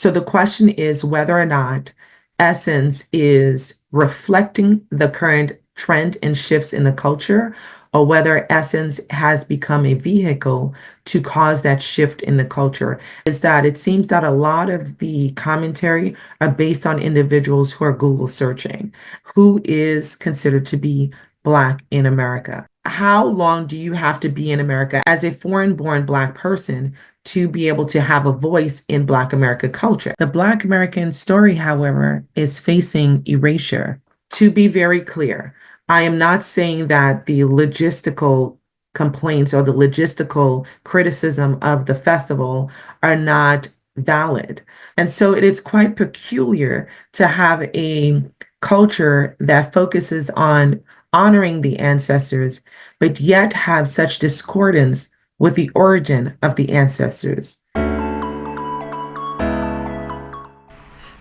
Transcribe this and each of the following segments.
So the question is whether or not Essence is reflecting the current trend and shifts in the culture, or whether Essence has become a vehicle to cause that shift in the culture. Is that it seems that a lot of the commentary are based on individuals who are Google searching, who is considered to be Black in America. How long do you have to be in America as a foreign-born Black person to be able to have a voice in Black America culture? The Black American story, however, is facing erasure. To be very clear, I am not saying that the logistical complaints or the logistical criticism of the festival are not valid. And so it is quite peculiar to have a culture that focuses on honoring the ancestors, but yet have such discordance with the origin of the ancestors.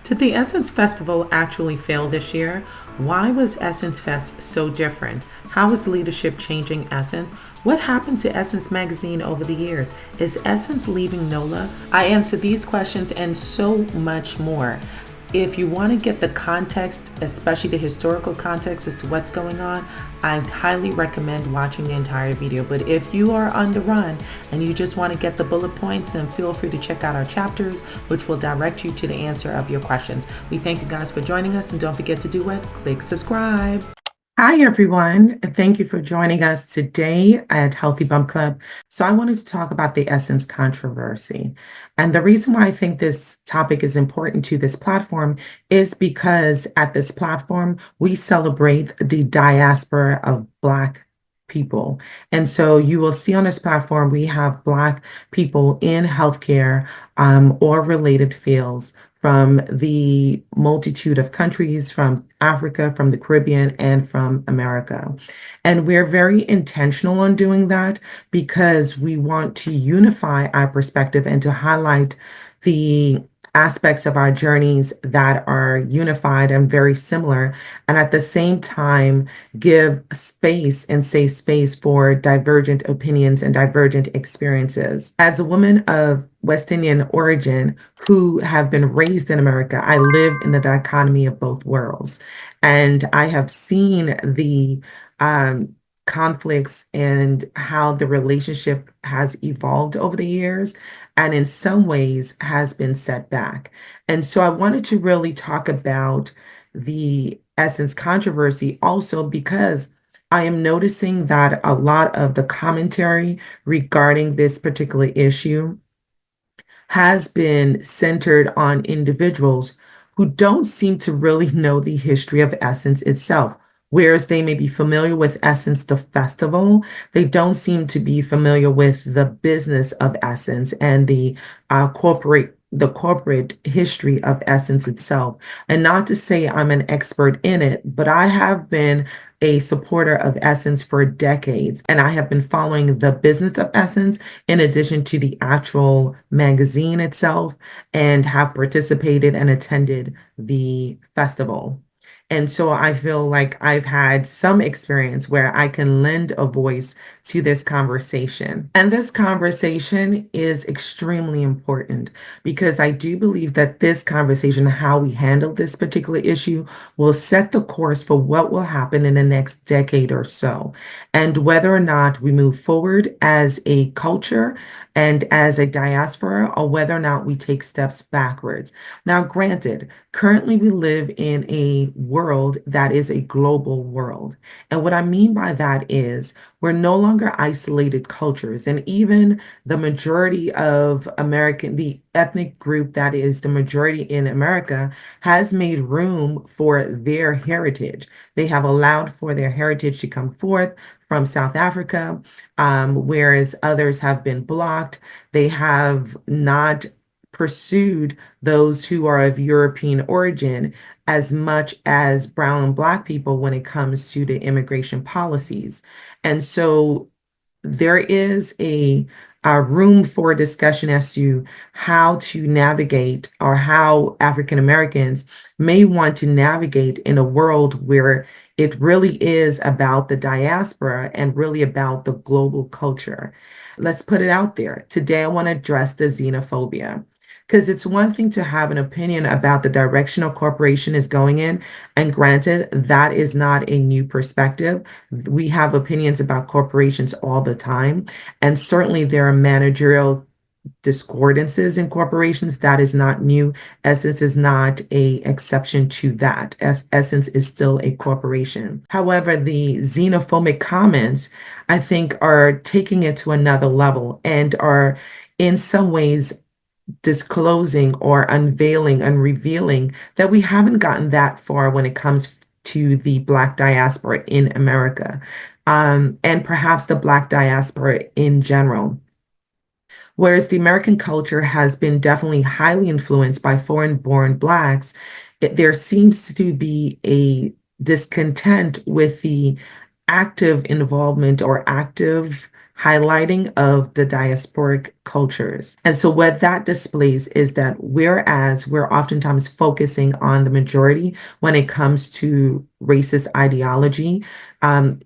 Did the Essence Festival actually fail this year? Why was Essence Fest so different? How is leadership changing Essence? What happened to Essence Magazine over the years? Is Essence leaving NOLA? I answer these questions and so much more. If you want to get the context, especially the historical context as to what's going on, I highly recommend watching the entire video. But if you are on the run and you just want to get the bullet points, then feel free to check out our chapters, which will direct you to the answer of your questions. We thank you guys for joining us, and don't forget to do what? Click subscribe. Hi, everyone. Thank you for joining us today at Healthy Bump Club. So I wanted to talk about the Essence controversy. And the reason why I think this topic is important to this platform is because at this platform, we celebrate the diaspora of Black people. And so you will see on this platform, we have Black people in healthcare or related fields from the multitude of countries, from Africa, from the Caribbean, and from America. And we're very intentional on doing that because we want to unify our perspective and to highlight the aspects of our journeys that are unified and very similar, and at the same time give space and safe space for divergent opinions and divergent experiences. As a woman of West Indian origin who have been raised in America, I live in the dichotomy of both worlds, and I have seen the conflicts and how the relationship has evolved over the years, and in some ways has been set back. And so I wanted to really talk about the Essence controversy also because I am noticing that a lot of the commentary regarding this particular issue has been centered on individuals who don't seem to really know the history of Essence itself. Whereas they may be familiar with Essence, the festival, they don't seem to be familiar with the business of Essence and the corporate history of Essence itself. And not to say I'm an expert in it, but I have been a supporter of Essence for decades, and I have been following the business of Essence in addition to the actual magazine itself, and have participated and attended the festival. And so I feel like I've had some experience where I can lend a voice to this conversation. And this conversation is extremely important because I do believe that this conversation, how we handle this particular issue, will set the course for what will happen in the next decade or so, and whether or not we move forward as a culture and as a diaspora, or whether or not we take steps backwards. Now, granted, currently we live in a world that is a global world. And what I mean by that is we're no longer isolated cultures. And even the majority of the ethnic group that is the majority in America has made room for their heritage. They have allowed for their heritage to come forth from South Africa, whereas others have been blocked. They have not pursued those who are of European origin as much as brown and Black people when it comes to the immigration policies. And so there is a room for discussion as to how to navigate, or how African Americans may want to navigate in a world where it really is about the diaspora and really about the global culture. Let's put it out there. Today, I want to address the xenophobia. Because it's one thing to have an opinion about the direction a corporation is going in. And granted, that is not a new perspective. We have opinions about corporations all the time. And certainly there are managerial discordances in corporations. That is not new. Essence is not a exception to that. Essence is still a corporation. However, the xenophobic comments, I think, are taking it to another level and are in some ways disclosing or unveiling and revealing that we haven't gotten that far when it comes to the Black diaspora in America, and perhaps the Black diaspora in general. Whereas the American culture has been definitely highly influenced by foreign-born Blacks, there seems to be a discontent with the active involvement or active highlighting of the diasporic cultures. And so what that displays is that whereas we're oftentimes focusing on the majority when it comes to racist ideology,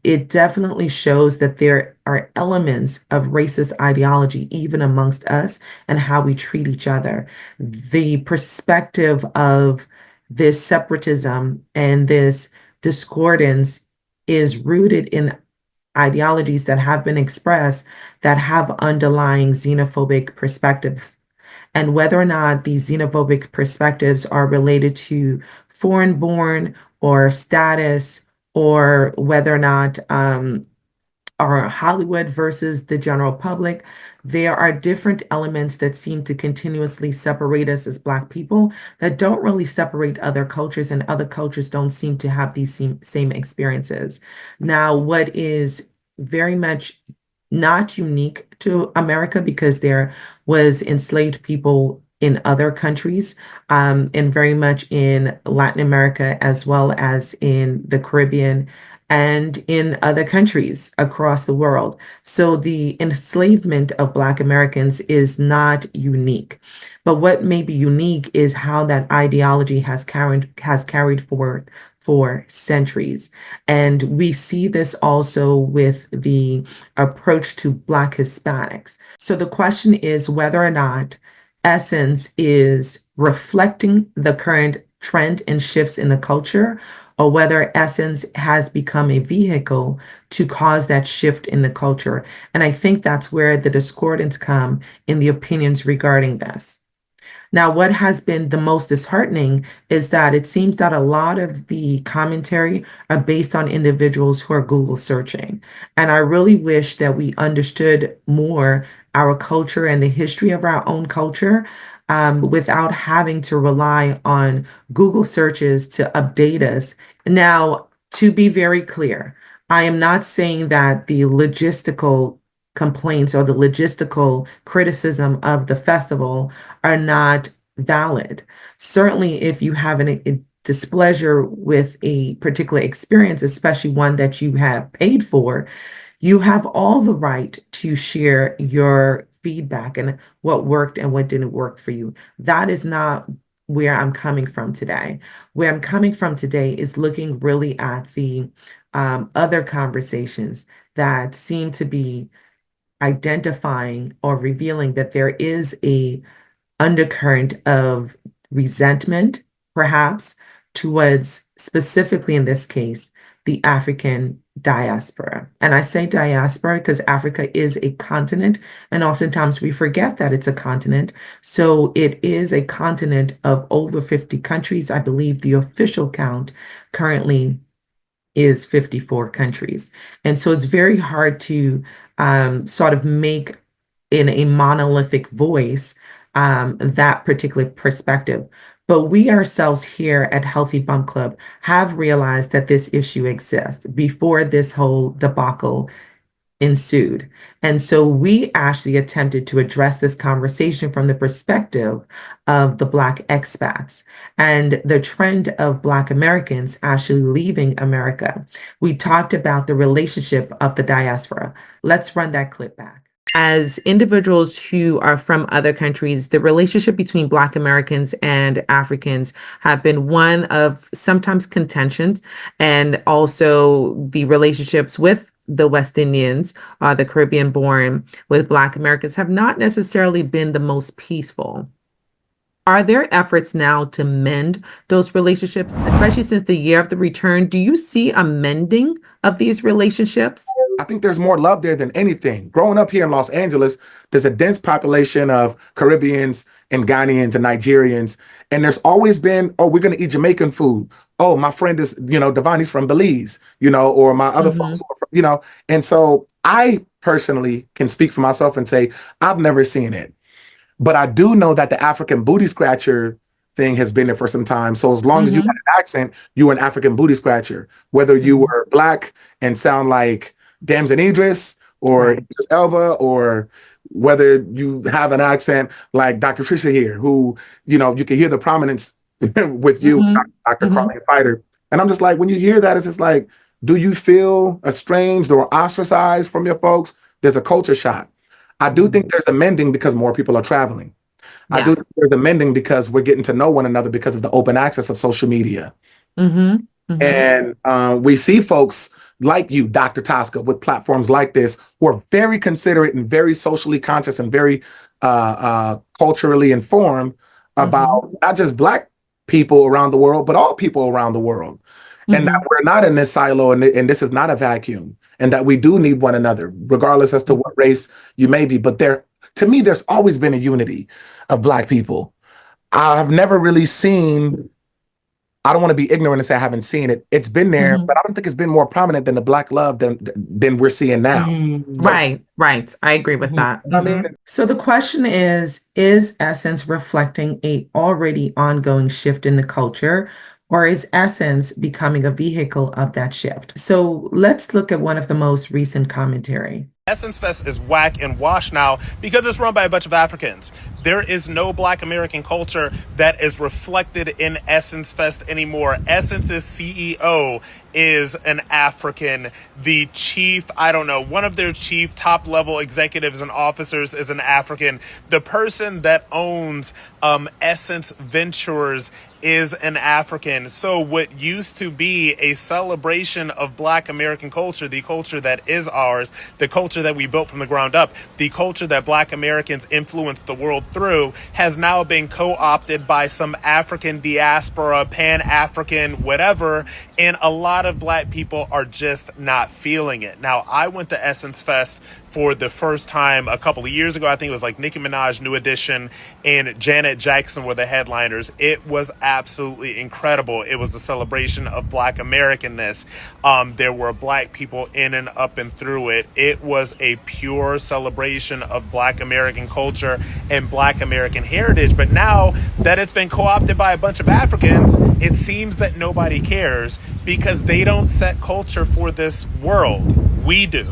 it definitely shows that there are elements of racist ideology even amongst us and how we treat each other. The perspective of this separatism and this discordance is rooted in ideologies that have been expressed that have underlying xenophobic perspectives. And whether or not these xenophobic perspectives are related to foreign born or status, or whether or not or Hollywood versus the general public, there are different elements that seem to continuously separate us as Black people that don't really separate other cultures, and other cultures don't seem to have these same experiences. Now, what is very much not unique to America, because there was enslaved people in other countries, and very much in Latin America as well as in the Caribbean and in other countries across the world. So the enslavement of Black Americans is not unique. But what may be unique is how that ideology has carried forth for centuries. And we see this also with the approach to Black Hispanics. So the question is whether or not Essence is reflecting the current trend and shifts in the culture, or whether Essence has become a vehicle to cause that shift in the culture. And I think that's where the discordance come in the opinions regarding this. Now, what has been the most disheartening is that it seems that a lot of the commentary are based on individuals who are Google searching. And I really wish that we understood more our culture and the history of our own culture, without having to rely on Google searches to update us. Now, to be very clear, I am not saying that the logistical complaints or the logistical criticism of the festival are not valid. Certainly, if you have a displeasure with a particular experience, especially one that you have paid for, you have all the right to share your feedback and what worked and what didn't work for you. That is not where I'm coming from today. Where I'm coming from today is looking really at the other conversations that seem to be identifying or revealing that there is a undercurrent of resentment, perhaps, towards specifically in this case, the African diaspora. And I say diaspora because Africa is a continent, and oftentimes we forget that it's a continent. So it is a continent of over 50 countries. I believe the official count currently is 54 countries. And so it's very hard to sort of make in a monolithic voice that particular perspective. But we ourselves here at Healthy Bump Club have realized that this issue exists before this whole debacle ensued. And so we actually attempted to address this conversation from the perspective of the Black expats and the trend of Black Americans actually leaving America. We talked about the relationship of the diaspora. Let's run that clip back. As individuals who are from other countries, the relationship between Black Americans and Africans have been one of sometimes contentions, and also the relationships with the West Indians, the Caribbean born with Black Americans, have not necessarily been the most peaceful. Are there efforts now to mend those relationships, especially since the year of the return? Do you see a mending of these relationships? I think there's more love there than anything. Growing up here in Los Angeles, there's a dense population of Caribbeans and Ghanaians and Nigerians. And there's always been, oh, we're going to eat Jamaican food. Oh, my friend is, Devani's from Belize, or my other folks, Mm-hmm. who are from. And so I personally can speak for myself and say, I've never seen it. But I do know that the African booty scratcher thing has been there for some time. So as long as you had Mm-hmm. an accent, you were an African booty scratcher. Whether you Mm-hmm. were black and sound like Damson Idris or Right. Idris Elba, or whether you have an accent like Dr. Trisha here, who, you can hear the prominence with you, Mm-hmm. Dr. Mm-hmm. Carly Fighter. And I'm just like, when you hear that, it's just like, do you feel estranged or ostracized from your folks? There's a culture shock. I do Mm-hmm. think there's a mending because more people are traveling. I do think Yes. there's a mending because we're getting to know one another because of the open access of social media. Mm-hmm. Mm-hmm. And we see folks like you, Dr. Taska, with platforms like this who are very considerate and very socially conscious and very culturally informed Mm-hmm. about not just Black people around the world, but all people around the world. And that Mm-hmm. we're not in this silo, and this is not a vacuum, and that we do need one another, regardless as to what race you may be. But to me, there's always been a unity of Black people. I've never really seen, I don't want to be ignorant and say I haven't seen it. It's been there, Mm-hmm. but I don't think it's been more prominent than the Black love than we're seeing now. So, Right, right. I agree with that. I mean, So the question is Essence reflecting a already ongoing shift in the culture, or is Essence becoming a vehicle of that shift? So let's look at one of the most recent commentary. Essence Fest is whack and wash now because it's run by a bunch of Africans. There is no Black American culture that is reflected in Essence Fest anymore. Essence's CEO is an African. The chief, I don't know, one of their chief top level executives and officers is an African. The person that owns Essence Ventures is an African. So what used to be a celebration of Black American culture, the culture that is ours, the culture that we built from the ground up, the culture that Black Americans influenced the world through, has now been co-opted by some African diaspora, Pan-African, whatever, and a lot of Black people are just not feeling it. Now, I went to Essence Fest for the first time a couple of years ago. I think it was like Nicki Minaj, New Edition, and Janet Jackson were the headliners. It was absolutely incredible. It was a celebration of Black Americanness. There were Black people in and up and through it. It was a pure celebration of Black American culture and Black American heritage. But now that it's been co-opted by a bunch of Africans, it seems that nobody cares because they don't set culture for this world. We do.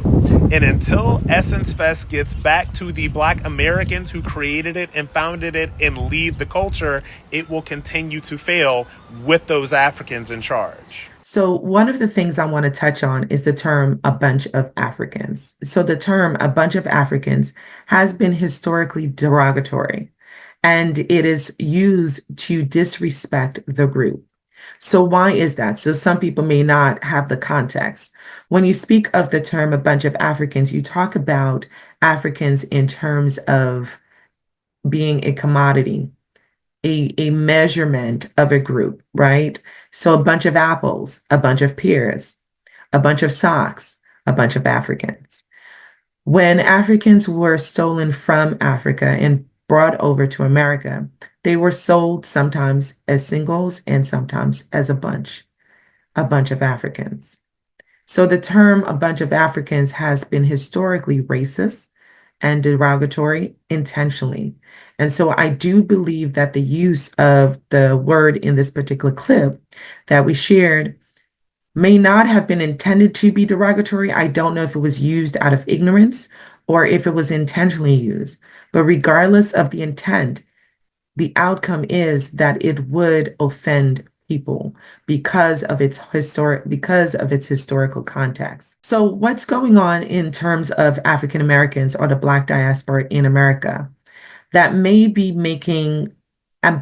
And until Essence Fest gets back to the Black Americans who created it and founded it and lead the culture, it will continue to fail with those Africans in charge. So, one of the things I want to touch on is the term a bunch of Africans. So, the term a bunch of Africans has been historically derogatory, and it is used to disrespect the group. So, why is that? So, some people may not have the context. When you speak of the term a bunch of Africans, you talk about Africans in terms of being a commodity, a measurement of a group, right? So a bunch of apples, a bunch of pears, a bunch of socks, a bunch of Africans. When Africans were stolen from Africa and brought over to America, they were sold sometimes as singles and sometimes as a bunch of Africans. So the term a bunch of Africans has been historically racist and derogatory intentionally. And so I do believe that the use of the word in this particular clip that we shared may not have been intended to be derogatory. I don't know if it was used out of ignorance or if it was intentionally used. But regardless of the intent, the outcome is that it would offend people because of its historical context. So what's going on in terms of African Americans or the Black diaspora in America that may be making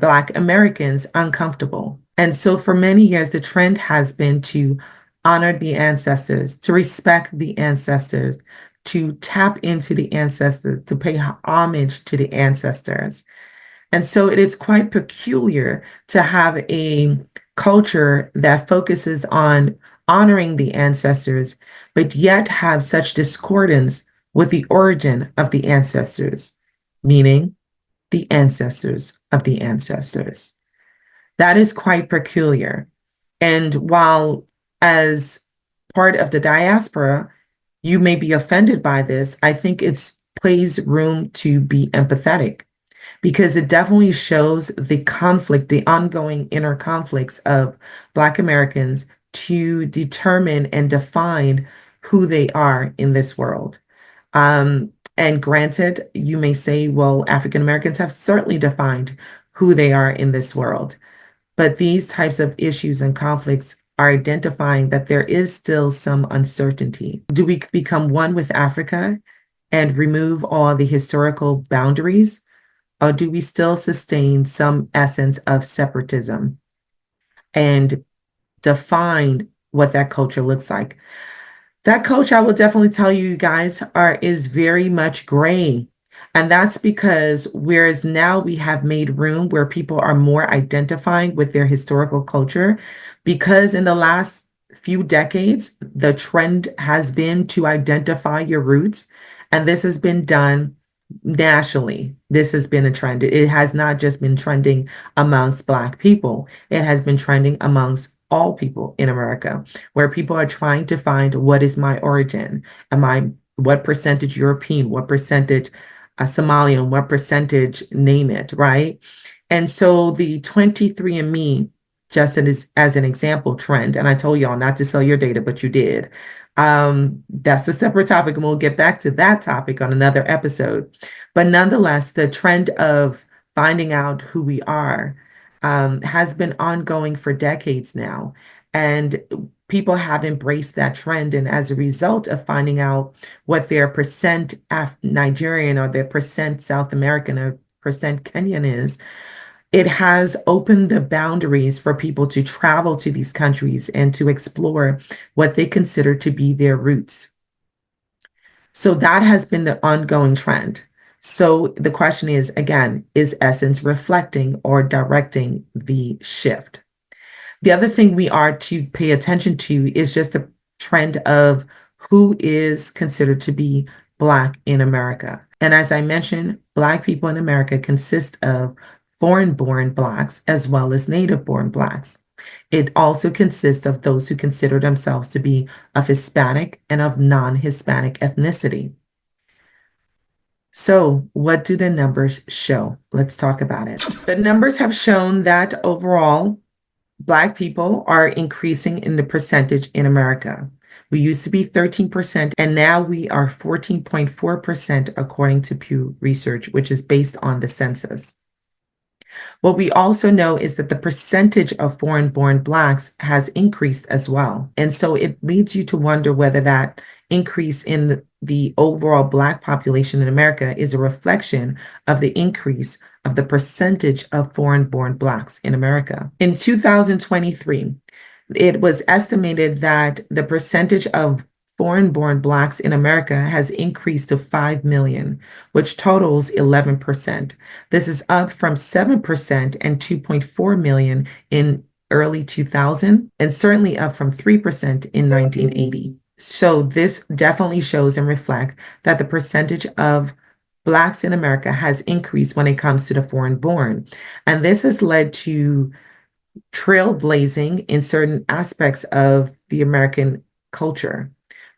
Black Americans uncomfortable? And so for many years, the trend has been to honor the ancestors, to respect the ancestors, to tap into the ancestors, to pay homage to the ancestors. And so it is quite peculiar to have a culture that focuses on honoring the ancestors, but yet have such discordance with the origin of the ancestors, meaning the ancestors of the ancestors. That is quite peculiar. And while, as part of the diaspora, you may be offended by this, I think it plays room to be empathetic, because it definitely shows the conflict, the ongoing inner conflicts of Black Americans to determine and define who they are in this world. And granted, you may say, well, African Americans have certainly defined who they are in this world. But these types of issues and conflicts are identifying that there is still some uncertainty. Do we become one with Africa and remove all the historical boundaries? Or do we still sustain some essence of separatism and define what that culture looks like? That culture, I will definitely tell you guys, is very much gray. And that's because whereas now we have made room where people are more identifying with their historical culture, because in the last few decades, the trend has been to identify your roots. And this has been done nationally. This has been a trend. It has not just been trending amongst Black people. It has been trending amongst all people in America, where people are trying to find, what is my origin? What percentage European? What percentage Somalian? What percentage, name it, right? And so the 23andMe, just as an example, trend, and I told y'all not to sell your data, but you did. That's a separate topic, and we'll get back to that topic on another episode. But nonetheless, the trend of finding out who we are has been ongoing for decades now. And people have embraced that trend. And as a result of finding out what their percent Nigerian or their percent South American or percent Kenyan is, it has opened the boundaries for people to travel to these countries and to explore what they consider to be their roots. So that has been the ongoing trend. So the question is, again, is Essence reflecting or directing the shift? The other thing we are to pay attention to is just the trend of who is considered to be Black in America. And as I mentioned, Black people in America consist of foreign-born Blacks as well as native-born Blacks. It also consists of those who consider themselves to be of Hispanic and of non-Hispanic ethnicity. So what do the numbers show? Let's talk about it. The numbers have shown that overall, Black people are increasing in the percentage in America. We used to be 13%, and now we are 14.4% according to Pew Research, which is based on the census. What we also know is that the percentage of foreign-born Blacks has increased as well. And so it leads you to wonder whether that increase in the overall Black population in America is a reflection of the increase of the percentage of foreign-born Blacks in America. In 2023, it was estimated that the percentage of foreign-born Blacks in America has increased to 5 million, which totals 11%. This is up from 7% and 2.4 million in early 2000, and certainly up from 3% in 1980. So this definitely shows and reflects that the percentage of Blacks in America has increased when it comes to the foreign-born. And this has led to trailblazing in certain aspects of the American culture.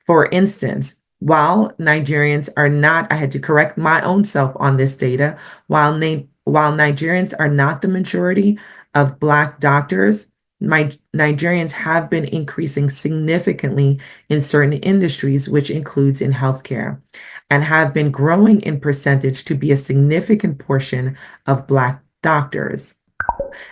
For instance, while Nigerians are not, I had to correct my own self on this data, while Nigerians are not the majority of Black doctors, Nigerians have been increasing significantly in certain industries, which includes in healthcare, and have been growing in percentage to be a significant portion of Black doctors,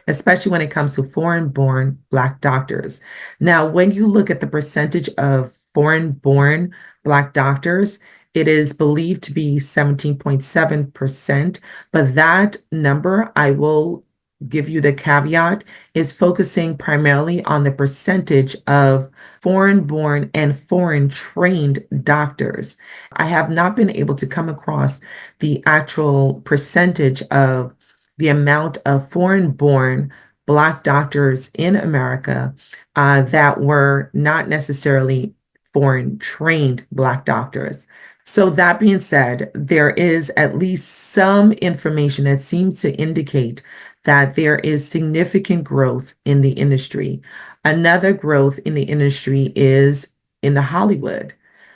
especially when it comes to foreign-born Black doctors. Now, when you look at the percentage of foreign-born Black doctors, it is believed to be 17.7%, but that number, I will give you the caveat, is focusing primarily on the percentage of foreign-born and foreign-trained doctors. I have not been able to come across the actual percentage of the amount of foreign-born Black doctors in America that were not necessarily foreign-trained Black doctors. So that being said, there is at least some information that seems to indicate that there is significant growth in the industry. Another growth in the industry is in the Hollywood.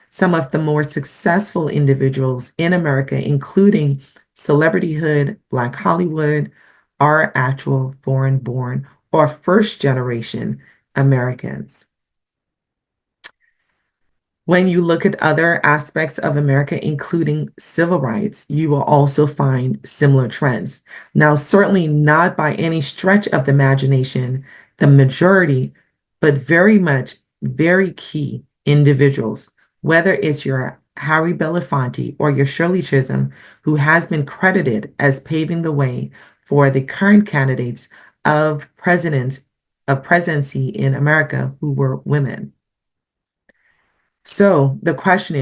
Some of the more successful individuals in America, including celebrityhood, Black Hollywood, are actual foreign-born or first-generation Americans. When you look at other aspects of America, including civil rights, you will also find similar trends. Now, certainly not by any stretch of the imagination, the majority, but very much very key individuals, whether it's your Harry Belafonte or your Shirley Chisholm, who has been credited as paving the way for the current candidates of presidency in America who were women. So the question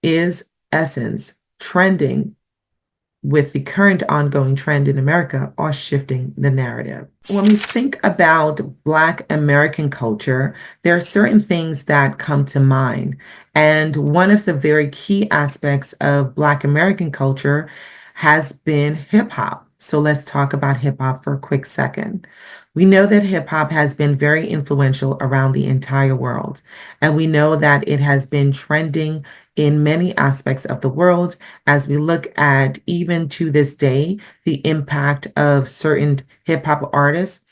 is Essence trending with the current ongoing trend in America or shifting the narrative? When we think about Black American culture, there are certain things that come to mind. And one of the very key aspects of Black American culture has been hip hop. So let's talk about hip hop for a quick second. We know that hip hop has been very influential around the entire world, and we know that it has been trending in many aspects of the world as we look at, even to this day, the impact of certain hip hop artists.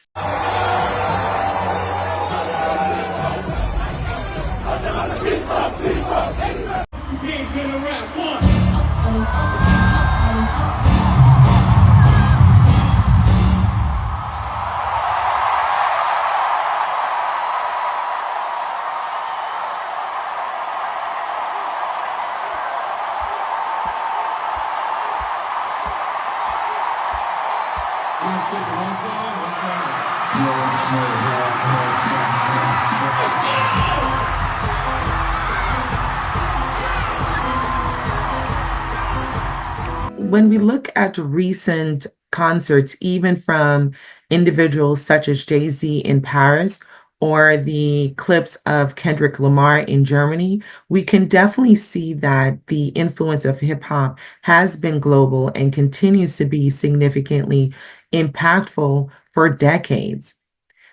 When we look at recent concerts, even from individuals such as Jay-Z in Paris or the clips of Kendrick Lamar in Germany, we can definitely see that the influence of hip hop has been global and continues to be significantly impactful for decades.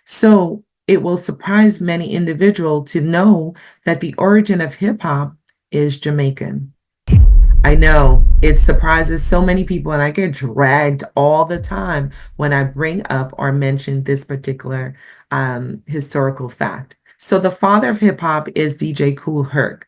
So it will surprise many individuals to know that the origin of hip hop is Jamaican. I know it surprises so many people, and I get dragged all the time when I bring up or mention this particular historical fact. So the father of hip hop is DJ Kool Herc,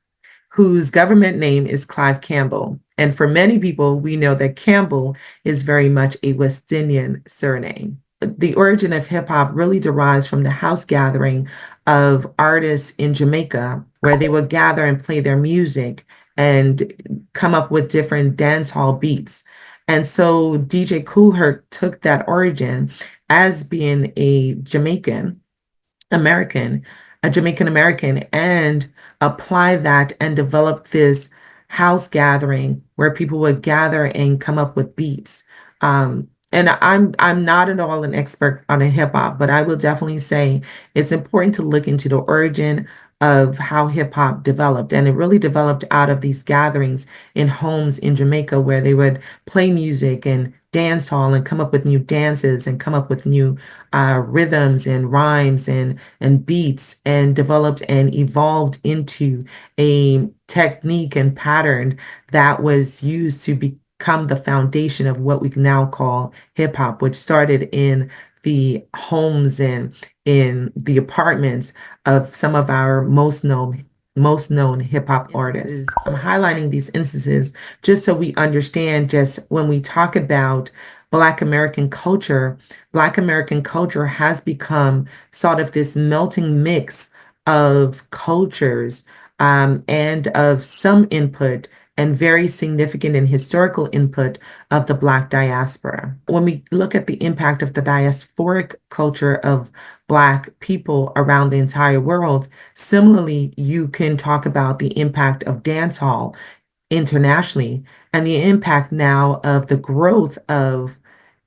whose government name is Clive Campbell. And for many people, we know that Campbell is very much a West Indian surname. The origin of hip hop really derives from the house gathering of artists in Jamaica, where they would gather and play their music and come up with different dance hall beats. And so DJ Kool Herc took that origin as being a Jamaican American, and apply that and develop this house gathering where people would gather and come up with beats. And I'm not at all an expert on a hip hop, but I will definitely say it's important to look into the origin of how hip hop developed. And it really developed out of these gatherings in homes in Jamaica where they would play music and dance hall and come up with new dances and come up with new rhythms and rhymes and beats, and developed and evolved into a technique and pattern that was used to become the foundation of what we now call hip hop, which started in the homes and in the apartments of some of our most known hip hop artists. I'm highlighting these instances just so we understand, just when we talk about Black American culture has become sort of this melting mix of cultures and of some input and very significant and historical input of the Black diaspora. When we look at the impact of the diasporic culture of Black people around the entire world, similarly, you can talk about the impact of dancehall internationally and the impact now of the growth of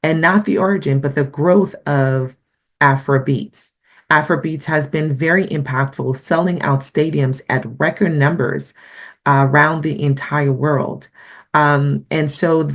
and not the origin, but the growth of Afrobeats. Afrobeats has been very impactful, selling out stadiums at record numbers around the entire world. And so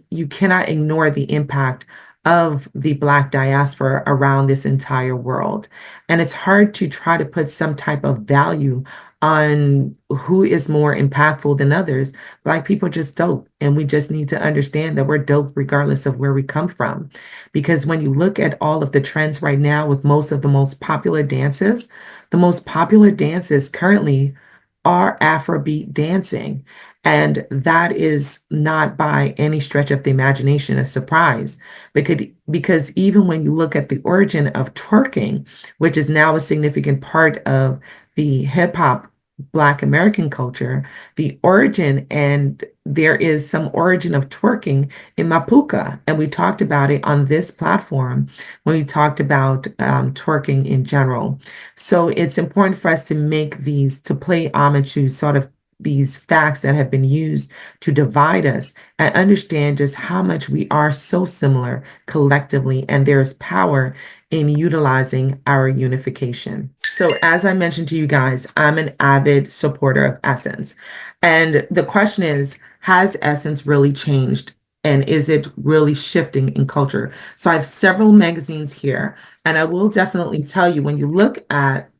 you cannot ignore the impact of the Black diaspora around this entire world. And it's hard to try to put some type of value on who is more impactful than others. Black people are just dope. And we just need to understand that we're dope regardless of where we come from. Because when you look at all of the trends right now with most of the most popular dances, the most popular dances currently are Afrobeat dancing. And that is not by any stretch of the imagination a surprise, because even when you look at the origin of twerking, which is now a significant part of the hip hop Black American culture, the origin, and there is some origin of twerking in Mapuka. And we talked about it on this platform when we talked about twerking in general. So it's important for us to play homage to sort of these facts that have been used to divide us and understand just how much we are so similar collectively, and there's power in utilizing our unification. So as I mentioned to you guys, I'm an avid supporter of Essence. And the question is, has Essence really changed? And is it really shifting in culture? So I have several magazines here, and I will definitely tell you when you look at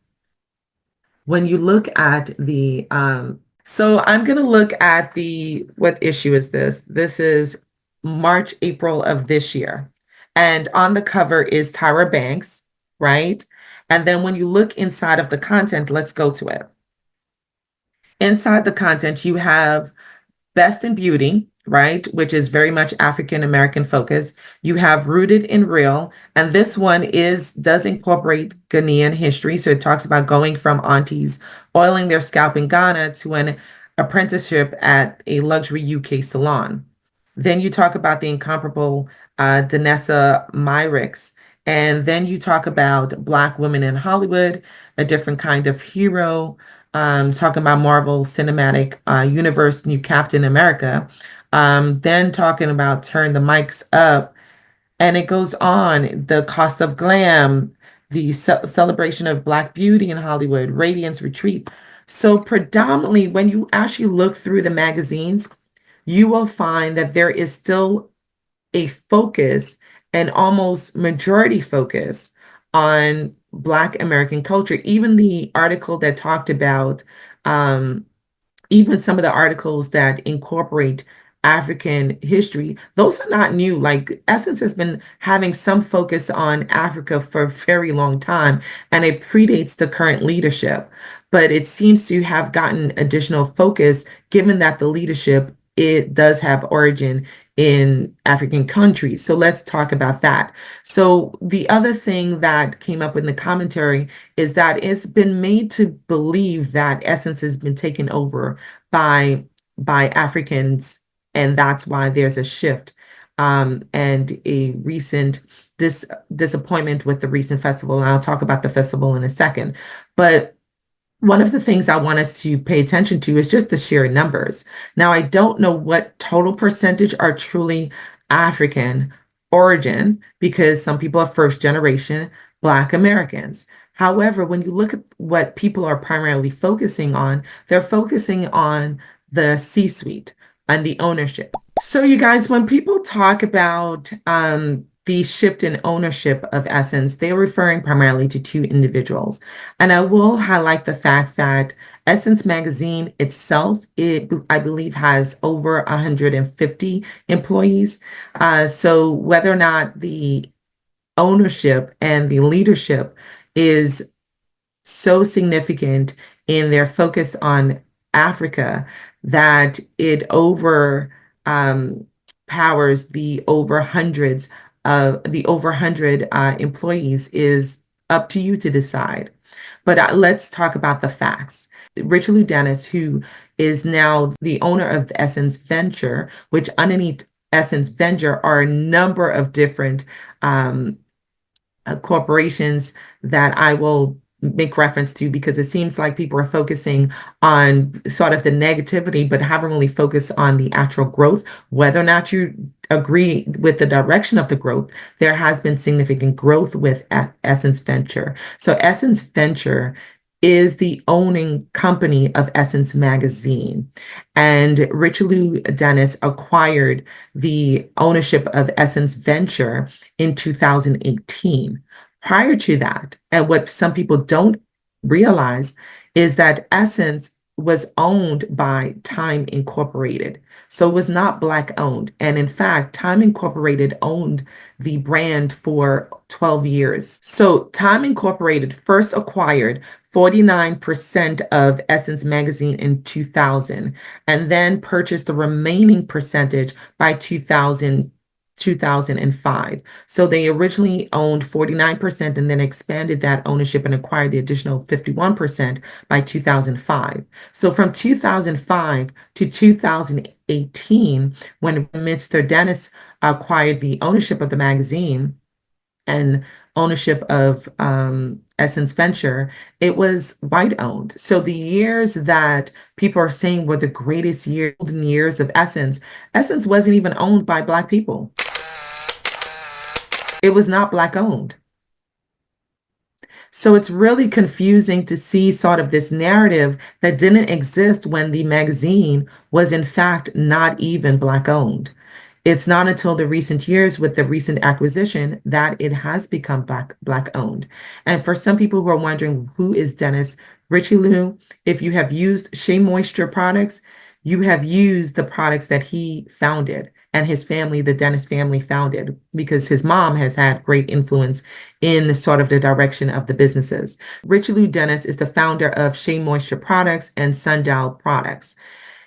the so I'm going to look at what issue is this? This is March, April of this year. And on the cover is Tyra Banks, right? And then when you look inside of the content, let's go to it. Inside the content, you have Best in Beauty, right? Which is very much African American focused. You have Rooted in Real, and this one does incorporate Ghanaian history. So it talks about going from aunties oiling their scalp in Ghana to an apprenticeship at a luxury UK salon. Then you talk about the incomparable Danessa Myricks. And then you talk about Black women in Hollywood, a different kind of hero, talking about Marvel Cinematic Universe, New Captain America, then talking about Turn the Mics Up, and it goes on, The Cost of Glam, the celebration of Black beauty in Hollywood, Radiance Retreat. So predominantly, when you actually look through the magazines, you will find that there is still a focus, an almost majority focus on Black American culture. Even the article that talked about, even some of the articles that incorporate African history, those are not new. Like Essence has been having some focus on Africa for a very long time, and it predates the current leadership. But it seems to have gotten additional focus given that the leadership, it does have origin in African countries. So let's talk about that. So the other thing that came up in the commentary is that it's been made to believe that Essence has been taken over by Africans, and that's why there's a shift and a recent disappointment with the recent festival. And I'll talk about the festival in a second. But one of the things I want us to pay attention to is just the sheer numbers. Now, I don't know what total percentage are truly African origin, because some people are first generation Black Americans. However, when you look at what people are primarily focusing on, they're focusing on the C-suite and the ownership. So you guys, when people talk about the shift in ownership of Essence, they're referring primarily to two individuals. And I will highlight the fact that Essence magazine itself, I believe, has over 150 employees. So whether or not the ownership and the leadership is so significant in their focus on Africa that it powers the over 100 employees is up to you to decide. But let's talk about the facts. Richard Lou Dennis, who is now the owner of Essence Venture, which underneath Essence Venture are a number of different corporations that I will make reference to, because it seems like people are focusing on sort of the negativity, but haven't really focused on the actual growth. Whether or not you agree with the direction of the growth, there has been significant growth with Essence Venture. So Essence Venture is the owning company of Essence Magazine. And Richelieu Dennis acquired the ownership of Essence Venture in 2018. Prior to that, and what some people don't realize is that Essence was owned by Time Incorporated. So it was not Black owned. And in fact, Time Incorporated owned the brand for 12 years. So Time Incorporated first acquired 49% of Essence Magazine in 2000, and then purchased the remaining percentage by 2005. So they originally owned 49% and then expanded that ownership and acquired the additional 51% by 2005. So from 2005 to 2018, when Mr. Dennis acquired the ownership of the magazine and ownership of Essence Venture, it was white owned. So the years that people are saying were the greatest years of Essence, Essence wasn't even owned by Black people. It was not Black owned. So it's really confusing to see sort of this narrative that didn't exist when the magazine was in fact not even Black owned. It's not until the recent years with the recent acquisition that it has become Black owned. And for some people who are wondering, who is Dennis Richelieu? If you have used Shea Moisture products, you have used the products that he founded and his family, the Dennis family, founded, because his mom has had great influence in sort of the direction of the businesses. Richelieu Dennis is the founder of Shea Moisture Products and Sundial Products.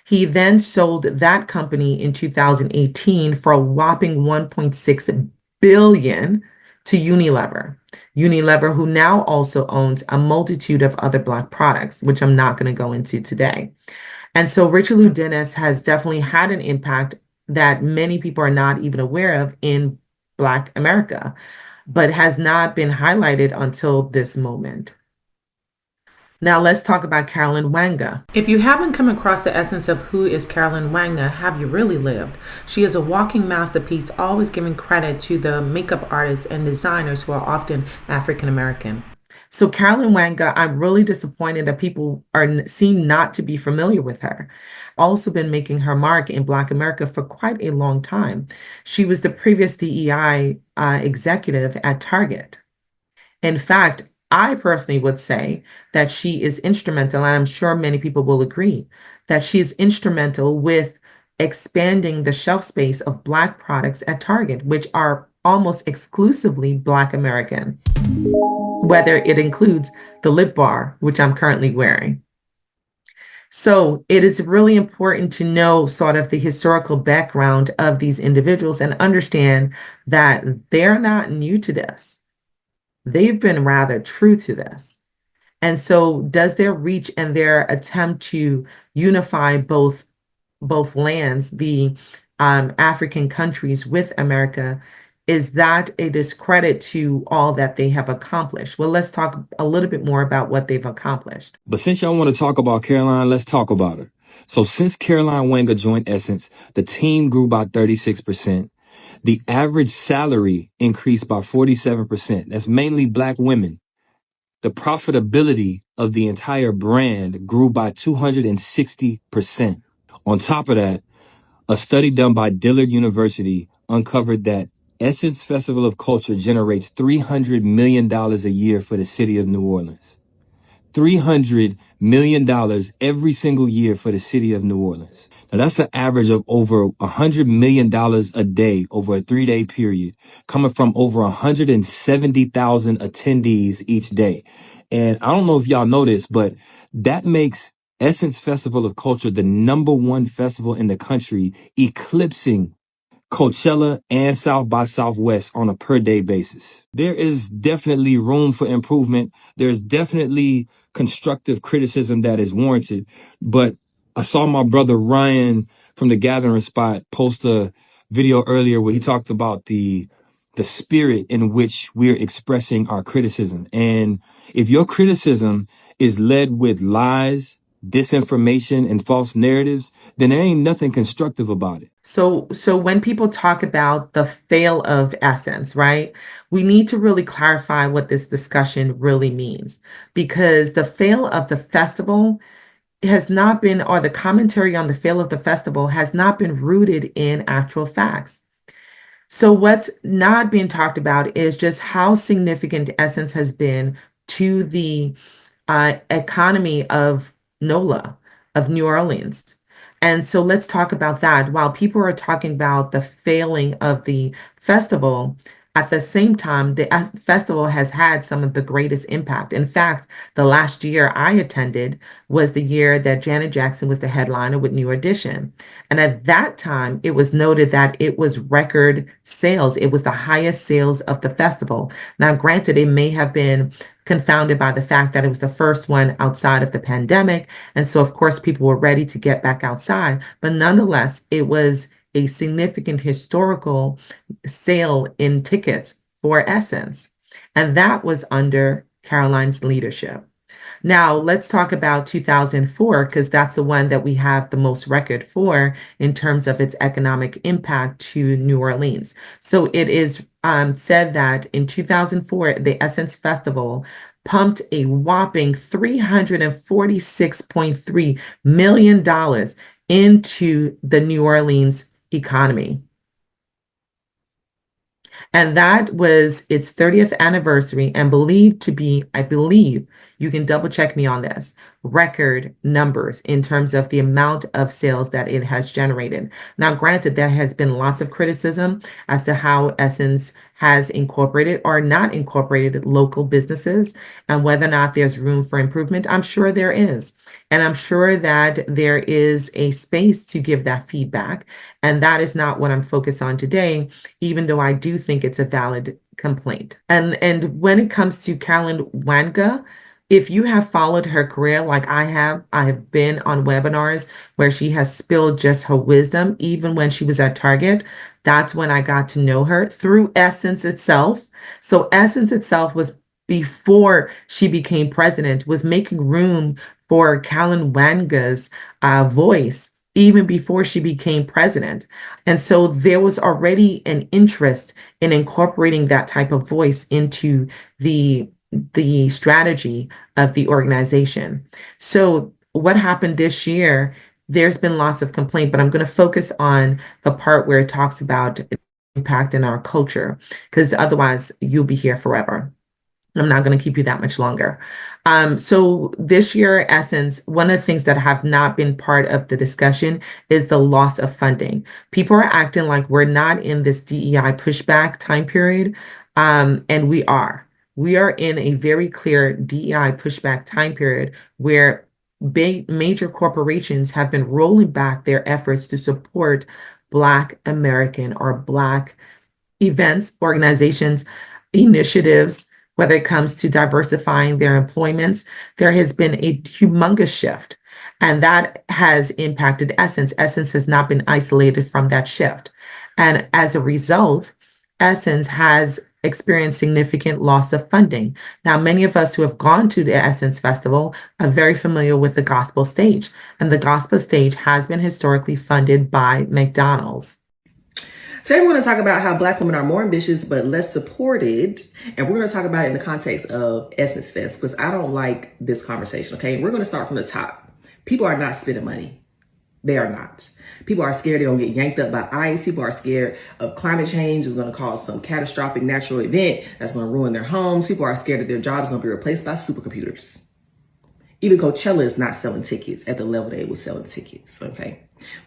He then sold that company in 2018 for a whopping $1.6 billion to Unilever. Unilever, who now also owns a multitude of other Black products, which I'm not going to go into today. And so Richelieu Dennis has definitely had an impact that many people are not even aware of in Black America, but has not been highlighted until this moment. Now let's talk about Carolyn Wanga. If you haven't come across the essence of who is Carolyn Wanga, have you really lived? She is a walking masterpiece, always giving credit to the makeup artists and designers who are often African American. So Carolyn Wanga, I'm really disappointed that people seem not to be familiar with her. Also been making her mark in Black America for quite a long time. She was the previous DEI executive at Target. In fact, I personally would say that she is instrumental, and I'm sure many people will agree, that she is instrumental with expanding the shelf space of Black products at Target, which are almost exclusively Black American, whether it includes the lip bar, which I'm currently wearing. So it is really important to know sort of the historical background of these individuals and understand that they're not new to this. They've been rather true to this. And so does their reach and their attempt to unify both lands, the African countries with America, is that a discredit to all that they have accomplished? Well, let's talk a little bit more about what they've accomplished. But since y'all want to talk about Caroline, let's talk about her. So since Caroline Wanga joined Essence, the team grew by 36%. The average salary increased by 47%. That's mainly Black women. The profitability of the entire brand grew by 260%. On top of that, a study done by Dillard University uncovered that Essence Festival of Culture generates $300 million a year for the city of New Orleans. $300 million every single year for the city of New Orleans. Now that's an average of over $100 million a day over a 3-day period, coming from over 170,000 attendees each day. And I don't know if y'all know this, but that makes Essence Festival of Culture the #1 festival in the country, eclipsing Coachella and South by Southwest on a per day basis. There is definitely room for improvement. There's definitely constructive criticism that is warranted. But I saw my brother Ryan from the Gathering Spot post a video earlier where he talked about the the spirit in which we're expressing our criticism. And if your criticism is led with lies, disinformation, and false narratives, then there ain't nothing constructive about it. So when people talk about the fail of Essence, right, we need to really clarify what this discussion really means, because the fail of the festival has not been, or the commentary on the fail of the festival has not been rooted in actual facts. So what's not being talked about is just how significant Essence has been to the economy of NOLA, of New Orleans. And so let's talk about that. While people are talking about the failing of the festival, at the same time, the festival has had some of the greatest impact. In fact, the last year I attended was the year that Janet Jackson was the headliner with New Edition. And at that time, it was noted that it was record sales. It was the highest sales of the festival. Now, granted, it may have been confounded by the fact that it was the first one outside of the pandemic. And so, of course, people were ready to get back outside. But nonetheless, it was a significant historical sale in tickets for Essence. And that was under Caroline's leadership. Now, let's talk about 2004, because that's the one that we have the most record for in terms of its economic impact to New Orleans. So it is said that in 2004, the Essence Festival pumped a whopping $346.3 million into the New Orleans economy. And that was its 30th anniversary and believed to be, I believe, you can double check me on this, record numbers in terms of the amount of sales that it has generated. Now, granted, there has been lots of criticism as to how Essence has incorporated or not incorporated local businesses and whether or not there's room for improvement. I'm sure there is. And I'm sure that there is a space to give that feedback. And that is not what I'm focused on today, even though I do think it's a valid complaint. And when it comes to Caroline Wanga, if you have followed her career like I have been on webinars where she has spilled just her wisdom, even when she was at Target. That's when I got to know her through Essence itself. So Essence itself was, before she became president, was making room for Caroline Wanga's voice, even before she became president. And so there was already an interest in incorporating that type of voice into the strategy of the organization. So what happened this year, there's been lots of complaint, but I'm going to focus on the part where it talks about impact in our culture, because otherwise you'll be here forever. I'm not going to keep you that much longer. So this year, Essence, one of the things that have not been part of the discussion is the loss of funding. People are acting like we're not in this DEI pushback time period, and we are. We are in a very clear DEI pushback time period where major corporations have been rolling back their efforts to support Black American or Black events, organizations, initiatives, whether it comes to diversifying their employments. There has been a humongous shift, and that has impacted Essence. Essence has not been isolated from that shift. And as a result, Essence has experienced significant loss of funding. Now, many of us who have gone to the Essence Festival are very familiar with the gospel stage, and the gospel stage has been historically funded by McDonald's. Today we're going to talk about how Black women are more ambitious but less supported, and we're going to talk about it in the context of Essence Fest, because I don't like this conversation, okay? We're going to start from the top. People are not spending money. They are not. People are scared they're going to get yanked up by ice. People are scared of climate change is going to cause some catastrophic natural event that's going to ruin their homes. People are scared that their job is going to be replaced by supercomputers. Even Coachella is not selling tickets at the level they was selling tickets, okay?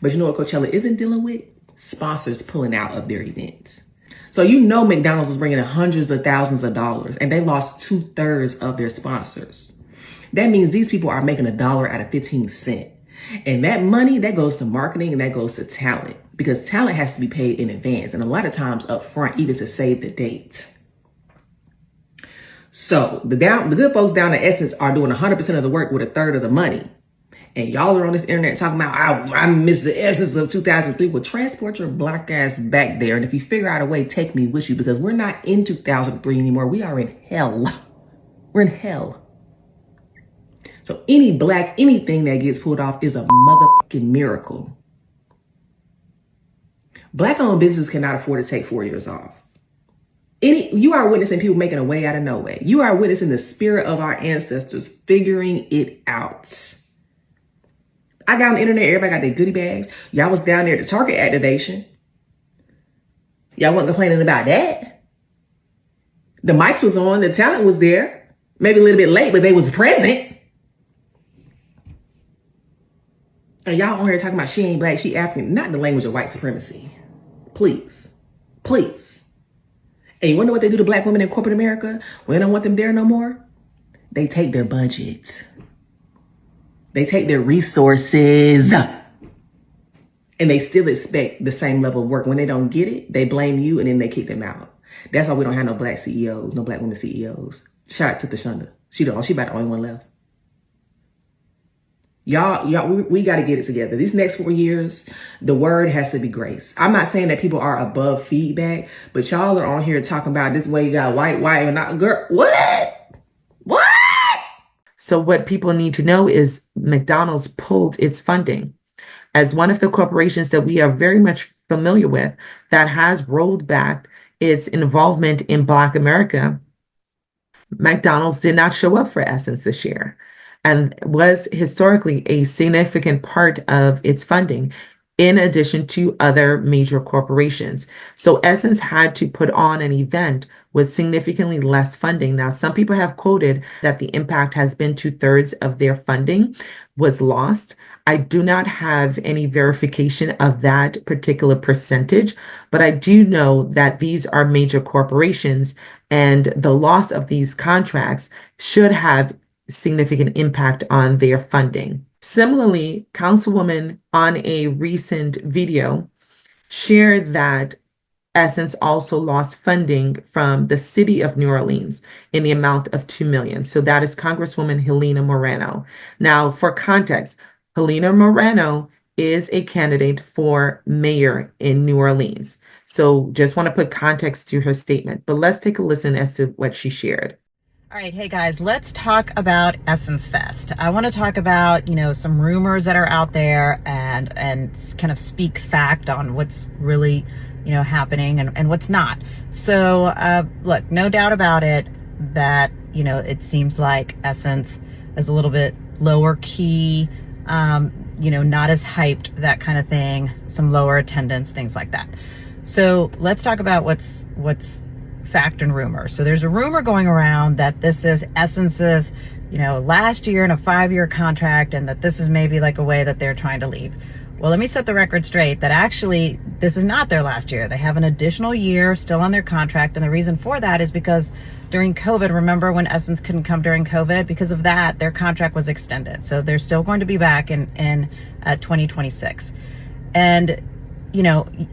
But you know what Coachella isn't dealing with? Sponsors pulling out of their events. So you know McDonald's is bringing in hundreds of thousands of dollars, and they lost 2/3 of their sponsors. That means these people are making $1 out of 15 cents. And that money, that goes to marketing and that goes to talent, because talent has to be paid in advance and a lot of times up front, even to save the date. So the good folks down at Essence are doing 100% of the work with 1/3 of the money. And y'all are on this internet talking about, I miss the essence of 2003. Well, transport your black ass back there. And if you figure out a way, take me with you, because we're not in 2003 anymore. We are in hell. We're in hell. So anything that gets pulled off is a motherfucking miracle. Black-owned business cannot afford to take 4 years off. You are witnessing people making a way out of no way. You are witnessing the spirit of our ancestors figuring it out. I got on the internet, everybody got their goodie bags. Y'all was down there at the Target activation. Y'all wasn't complaining about that. The mics was on, the talent was there. Maybe a little bit late, but they was present. And y'all on here talking about she ain't black, she African. Not in the language of white supremacy. Please. Please. And you wonder what they do to black women in corporate America when they don't want them there no more? They take their budget. They take their resources. And they still expect the same level of work. When they don't get it, they blame you and then they kick them out. That's why we don't have no black CEOs, no black women CEOs. Shout out to Tashonda. She about the only one left. Y'all, we got to get it together. These next 4 years, the word has to be grace. I'm not saying that people are above feedback, but y'all are on here talking about this way you got white, and not girl. What? So what people need to know is McDonald's pulled its funding. As one of the corporations that we are very much familiar with that has rolled back its involvement in Black America, McDonald's did not show up for Essence this year and was historically a significant part of its funding, in addition to other major corporations. So Essence had to put on an event with significantly less funding. Now, some people have quoted that the impact has been 2/3 of their funding was lost. I do not have any verification of that particular percentage, but I do know that these are major corporations and the loss of these contracts should have significant impact on their funding. Similarly, Councilwoman on a recent video shared that Essence also lost funding from the city of New Orleans in the amount of $2 million. So that is Congresswoman Helena Moreno. Now, for context, Helena Moreno is a candidate for mayor in New Orleans. So just want to put context to her statement, but let's take a listen as to what she shared. All right, hey guys, let's talk about Essence Fest. I want to talk about, some rumors that are out there and kind of speak fact on what's really, happening and what's not. So, look, no doubt about it that, it seems like Essence is a little bit lower key, not as hyped, that kind of thing, some lower attendance, things like that. So let's talk about what's fact and rumor. So there's a rumor going around that this is Essence's, last year in a 5-year contract, and that this is maybe like a way that they're trying to leave. Well, let me set the record straight that actually this is not their last year. They have an additional year still on their contract. And the reason for that is because during COVID, remember when Essence couldn't come during COVID? Because of that, their contract was extended. So they're still going to be back in 2026. And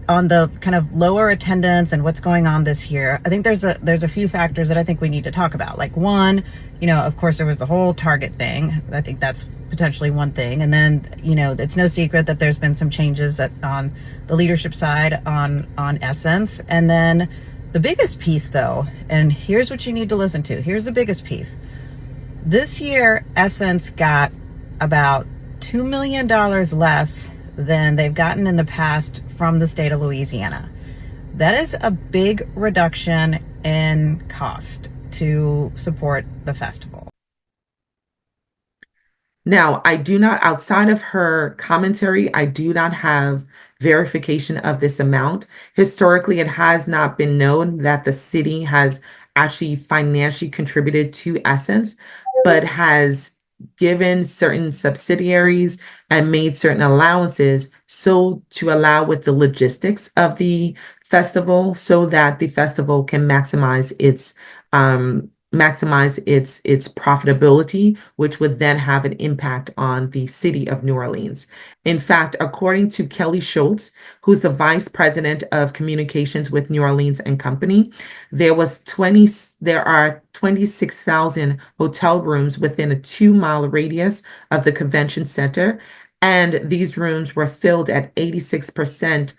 on the kind of lower attendance and what's going on this year, I think there's a few factors that I think we need to talk about. Like one, of course there was the whole Target thing. I think that's potentially one thing. And then, it's no secret that there's been some changes on the leadership side on Essence. And then the biggest piece though, and here's what you need to listen to. Here's the biggest piece. This year, Essence got about $2 million less than they've gotten in the past from the state of Louisiana. That is a big reduction in cost to support the festival. Now, I do not, outside of her commentary, I do not have verification of this amount. Historically, it has not been known that the city has actually financially contributed to Essence, but has given certain subsidiaries and made certain allowances so to allow with the logistics of the festival so that the festival can maximize its profitability, which would then have an impact on the city of New Orleans. In fact, according to Kelly Schultz, who's the vice president of communications with New Orleans and Company, there was there are 26,000 hotel rooms within a 2-mile radius of the convention center, and these rooms were filled at 86%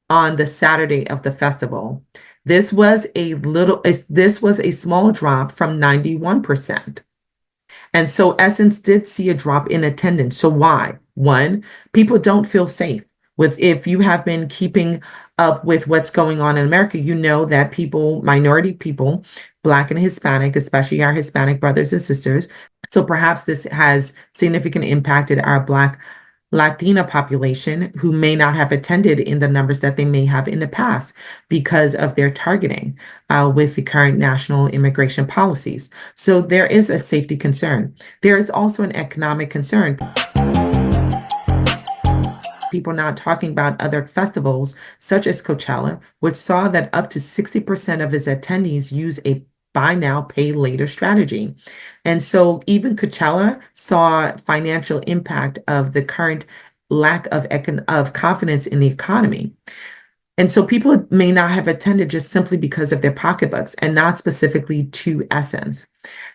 on the Saturday of the festival. This was a small drop from 91%. And so Essence did see a drop in attendance. So why? One, people don't feel safe. If you have been keeping up with what's going on in America, you know that people, minority people, Black and Hispanic, especially our Hispanic brothers and sisters. So perhaps this has significantly impacted our Black Latina population who may not have attended in the numbers that they may have in the past because of their targeting with the current national immigration policies. So there is a safety concern. There is also an economic concern. People not talking about other festivals such as Coachella, which saw that up to 60% of its attendees use a buy now, pay later strategy. And so even Coachella saw financial impact of the current lack of confidence in the economy. And so people may not have attended just simply because of their pocketbooks and not specifically to Essence.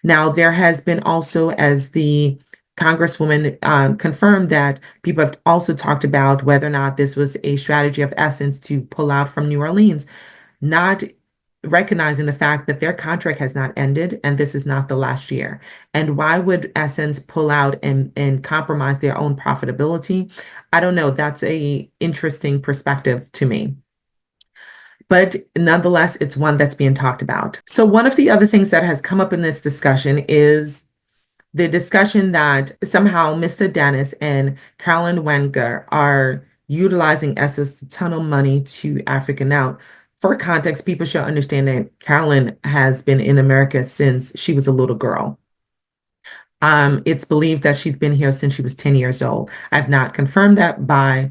Now, there has been also, as the Congresswoman confirmed, that people have also talked about whether or not this was a strategy of Essence to pull out from New Orleans, not recognizing the fact that their contract has not ended and this is not the last year. And why would Essence pull out and compromise their own profitability? I don't know. That's a interesting perspective to me. But nonetheless, it's one that's being talked about. So one of the other things that has come up in this discussion is the discussion that somehow Mr. Dennis and Carolyn Wenger are utilizing Essence to tunnel money to Africa. Now, for context, people should understand that Carolyn has been in America since she was a little girl. It's believed that she's been here since she was 10 years old. I've not confirmed that by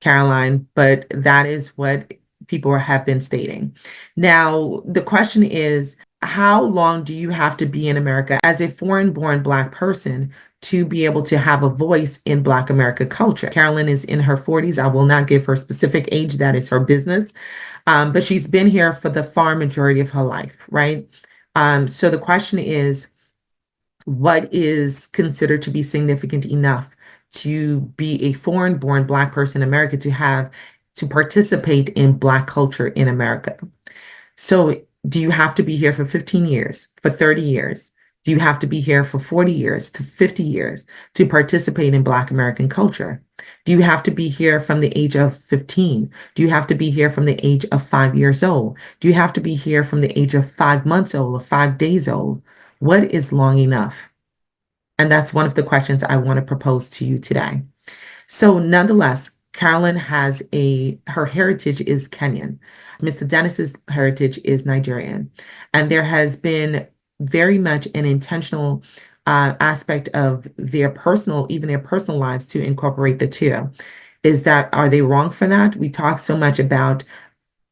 Caroline, but that is what people have been stating. Now, the question is, how long do you have to be in America as a foreign-born Black person to be able to have a voice in Black America culture? Carolyn is in her 40s. I will not give her specific age. That is her business. But she's been here for the far majority of her life, right? So the question is, what is considered to be significant enough to be a foreign-born Black person in America to participate in Black culture in America? So do you have to be here for 15 years, for 30 years? Do you have to be here for 40 years to 50 years to participate in Black American culture? Do you have to be here from the age of 15? Do you have to be here from the age of 5 years old? Do you have to be here from the age of 5 months old or 5 days old? What is long enough? And that's one of the questions I want to propose to you today. So nonetheless, Carolyn has her heritage is Kenyan. Mr. Dennis's heritage is Nigerian. And there has been very much an intentional aspect of their personal lives to incorporate the two. Are they wrong for that? We talk so much about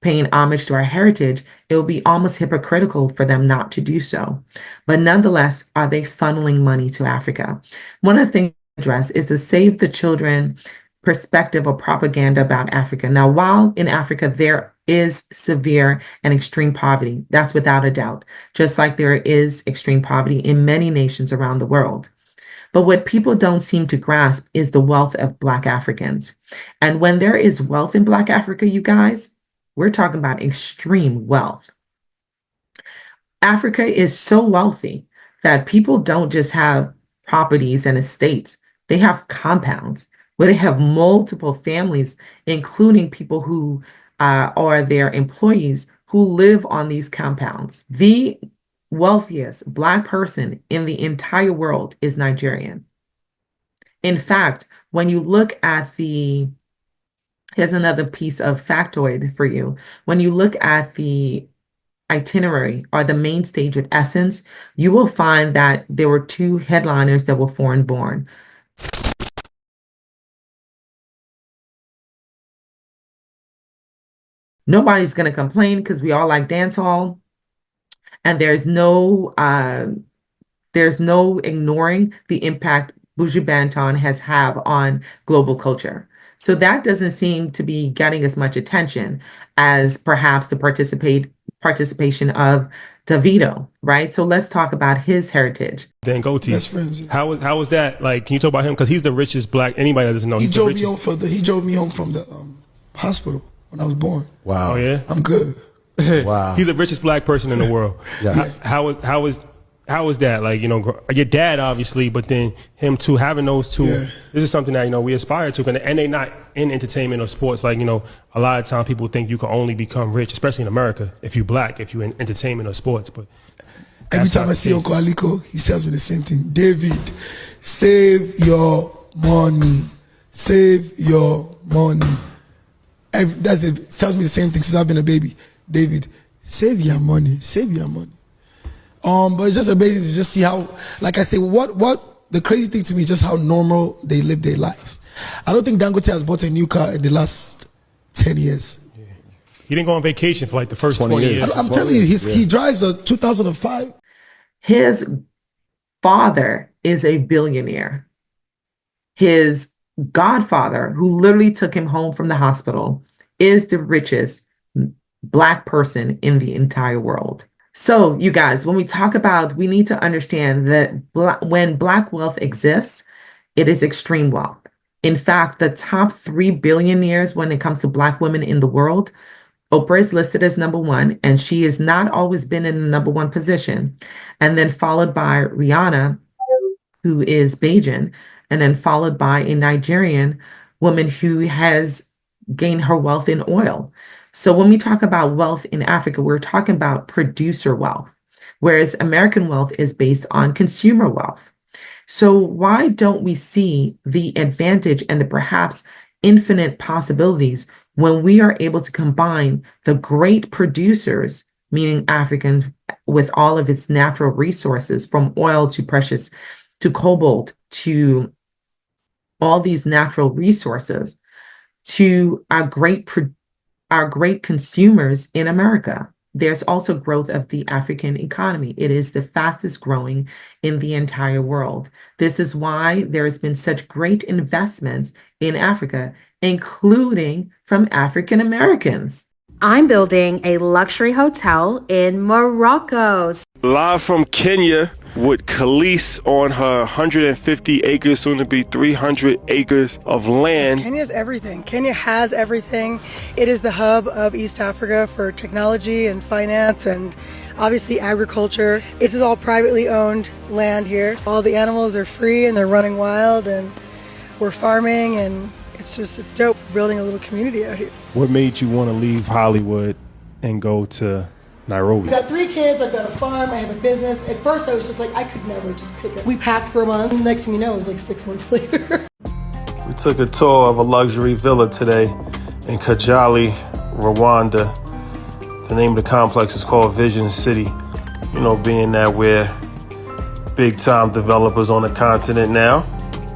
paying homage to our heritage, it will be almost hypocritical for them not to do so. But nonetheless, are they funneling money to Africa? One of the things I address is the Save the Children perspective or propaganda about Africa. Now, while in Africa, there is severe and extreme poverty, that's without a doubt, just like there is extreme poverty in many nations around the world. But what people don't seem to grasp is the wealth of Black Africans. And when there is wealth in Black Africa, you guys, we're talking about extreme wealth. Africa is so wealthy that people don't just have properties and estates, they have compounds where they have multiple families, including people who are their employees who live on these compounds. The wealthiest Black person in the entire world is Nigerian. In fact, when you look at here's another piece of factoid for you. When you look at the itinerary or the main stage with Essence, you will find that there were 2 headliners that were foreign born. Nobody's going to complain because we all like dance hall. And there's no ignoring the impact Buju Banton has had on global culture. So that doesn't seem to be getting as much attention as perhaps the participation of Davido, right? So let's talk about his heritage. Dangote. Best friends. How was that? Like, can you talk about him? Because he's the richest black. Anybody that doesn't know, He he's the drove me richest. home he drove me home from the hospital when I was born. Wow. Oh yeah. I'm good. Wow. He's the richest black person in the world. Yes. How is that? Like, your dad obviously, but then him too, having those two. Yeah. This is something that we aspire to, and they not in entertainment or sports. Like, a lot of times people think you can only become rich, especially in America, if you're black, if you're in entertainment or sports. But Every time I see Uncle Aliko, he tells me the same thing. David, save your money. Save your money. That's it. He tells me the same thing since I've been a baby. David, save your money. Save your money. But it's just amazing to just see how, like I say, what the crazy thing to me is just how normal they live their lives. I don't think Dangote has bought a new car in the last 10 years. yeah. He didn't go on vacation for like the first 20 years. I'm telling you, he drives a 2005. His father is a billionaire. His godfather, who literally took him home from the hospital, is the richest Black person in the entire world. So, you guys, when we talk about, we need to understand that when Black wealth exists, it is extreme wealth. In fact, the top 3 billionaires when it comes to Black women in the world, Oprah is listed as number 1, and she has not always been in the number 1 position. And then followed by Rihanna, who is Bajan, and then followed by a Nigerian woman who has gained her wealth in oil. So when we talk about wealth in Africa, we're talking about producer wealth, whereas American wealth is based on consumer wealth. So why don't we see the advantage and the perhaps infinite possibilities when we are able to combine the great producers, meaning African, with all of its natural resources, from oil to precious, to cobalt, to all these natural resources, to our great consumers in America. There's also growth of the African economy. It is the fastest growing in the entire world. This is why there has been such great investments in Africa, including from African Americans. I'm building a luxury hotel in Morocco. Live from Kenya with Khalees on her 150 acres, soon to be 300 acres of land. Kenya's everything. Kenya has everything. It is the hub of East Africa for technology and finance and obviously agriculture. It is all privately owned land here. All the animals are free and they're running wild, and we're farming, and it's dope building a little community out here. What made you want to leave Hollywood and go to Nairobi? I've got 3 kids, I've got a farm, I have a business. At first I was just like, I could never just pick it. We packed for a month, and the next thing you know, it was like 6 months later. We took a tour of a luxury villa today in Kigali, Rwanda. The name of the complex is called Vision City. Being that we're big time developers on the continent now,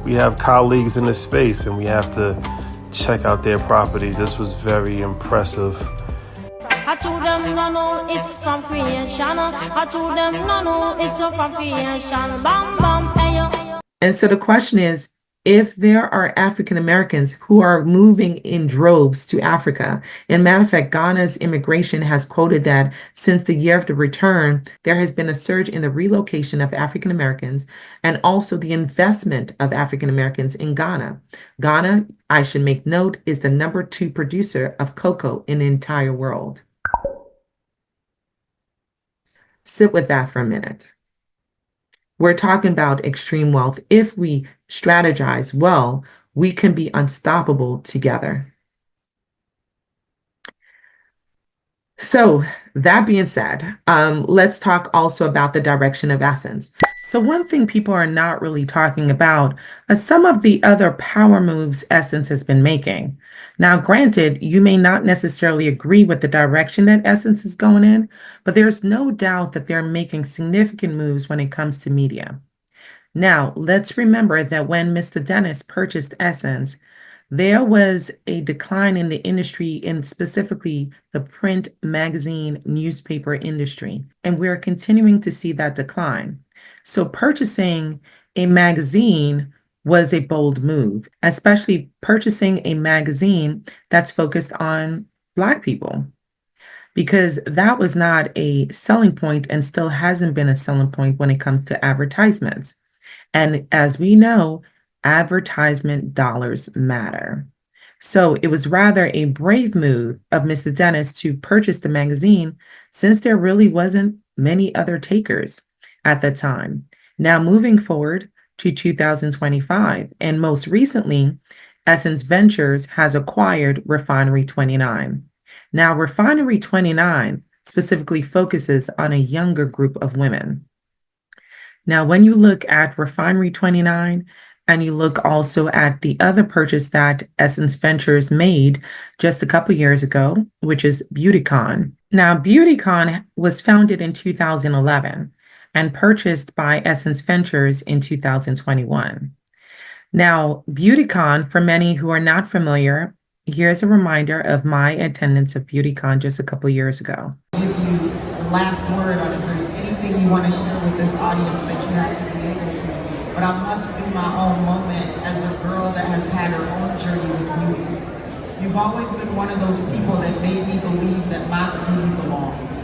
we have colleagues in the space and we have to check out their properties. This was very impressive. I told them no, no, it's from creation. I told them no, no, it's from creation. Bam, bam, hey. And so the question is, if there are African Americans who are moving in droves to Africa, and matter of fact, Ghana's immigration has quoted that since the year of the return, there has been a surge in the relocation of African Americans and also the investment of African Americans in Ghana. Ghana, I should make note, is the number 2 producer of cocoa in the entire world. Sit with that for a minute. We're talking about extreme wealth. If we strategize well, we can be unstoppable together. So that being said, let's talk also about the direction of Essence. So one thing people are not really talking about are some of the other power moves Essence has been making. Now, granted, you may not necessarily agree with the direction that Essence is going in, but there's no doubt that they're making significant moves when it comes to media. Now, let's remember that when Mr. Dennis purchased Essence, there was a decline in the industry, in specifically the print, magazine, newspaper industry, and we're continuing to see that decline. So purchasing a magazine was a bold move, especially purchasing a magazine that's focused on Black people. because that was not a selling point and still hasn't been a selling point when it comes to advertisements. And as we know, advertisement dollars matter. So it was rather a brave move of Mr. Dennis to purchase the magazine, since there really wasn't many other takers at the time. Now, moving forward to 2025, and most recently, Essence Ventures has acquired Refinery 29. Now, Refinery 29 specifically focuses on a younger group of women. Now, when you look at Refinery 29, and you look also at the other purchase that Essence Ventures made just a couple years ago, which is BeautyCon. Now, BeautyCon was founded in 2011 and purchased by Essence Ventures in 2021. Now, BeautyCon, for many who are not familiar, here's a reminder of my attendance of BeautyCon just a couple years ago. Give you the last word on if there's anything you want to share with this audience that you have to be able to. But I must do my own moment as a girl that has had her own journey with beauty. You've always been one of those people that made me believe that my beauty belongs.